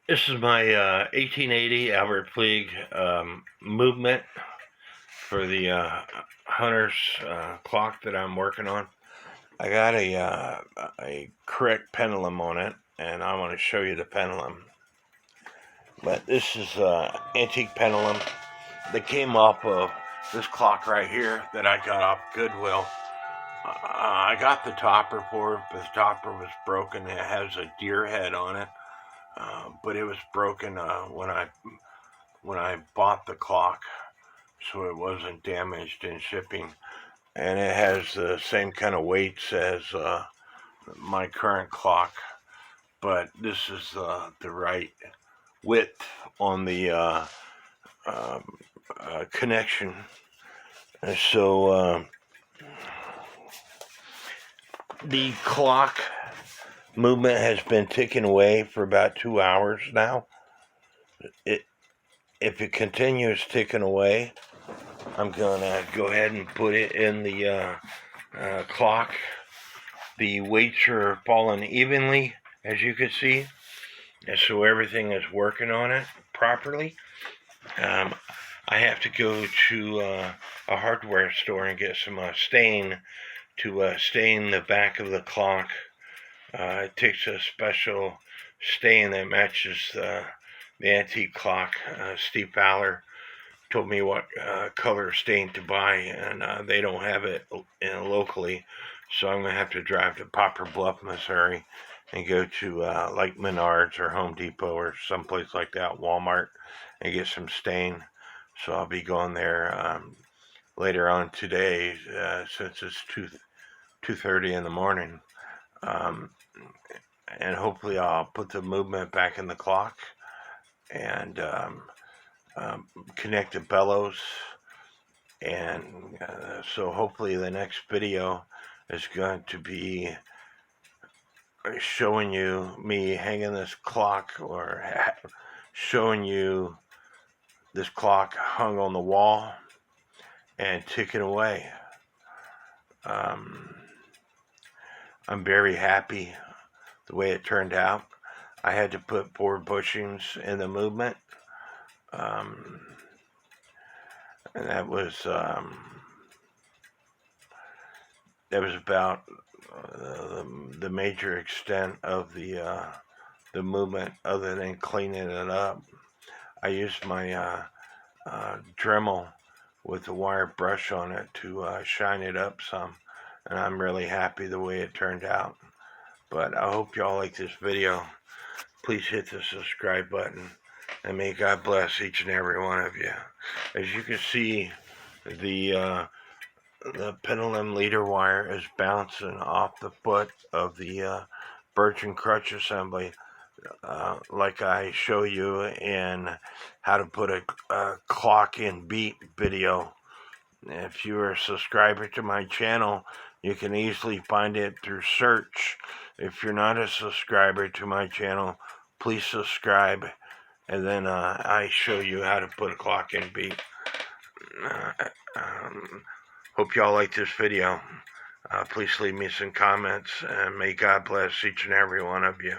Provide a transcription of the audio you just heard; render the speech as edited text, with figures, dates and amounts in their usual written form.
This is my 1880 Albert Fleig movement for the hunter's clock that I'm working on. I got a correct pendulum on it, and I want to show you the pendulum. But this is antique pendulum that came off of this clock right here that I got off Goodwill. I got the topper for it, but the topper was broken. It has a deer head on it, but it was broken when I bought the clock, so it wasn't damaged in shipping. And it has the same kind of weights as my current clock, but this is the right width on the connection. And so the clock movement has been ticking away for about 2 hours now. If it continues ticking away, I'm gonna go ahead and put it in the clock. The weights are falling evenly, as you can see, and so everything is working on it properly. I have to go to a hardware store and get some stain to stain the back of the clock. It takes a special stain that matches the antique clock. Steve Fowler told me what color stain to buy, and they don't have it locally, so I'm going to have to drive to Poplar Bluff, Missouri, and go to like Menards or Home Depot or someplace like that, Walmart, and get some stain. So I'll be going there later on today, since it's 2:30 in the morning, and hopefully I'll put the movement back in the clock and connect the bellows. And so hopefully the next video is going to be showing you me hanging this clock, or showing you this clock hung on the wall and ticking away. I'm very happy the way it turned out. I had to put 4 bushings in the movement, and that was about the major extent of the movement, other than cleaning it up. I used my Dremel with a wire brush on it to shine it up some, and I'm really happy the way it turned out. But I hope y'all like this video. Please hit the subscribe button, and may God bless each and every one of you. As you can see, the pendulum leader wire is bouncing off the foot of the birch and crutch assembly, like I show you in how to put a clock in beat video. If you're a subscriber to my channel, you can easily find it through search. If you're not a subscriber to my channel, please subscribe, and then I show you how to put a clock in beat. Hope y'all like this video. Please leave me some comments, and may God bless each and every one of you.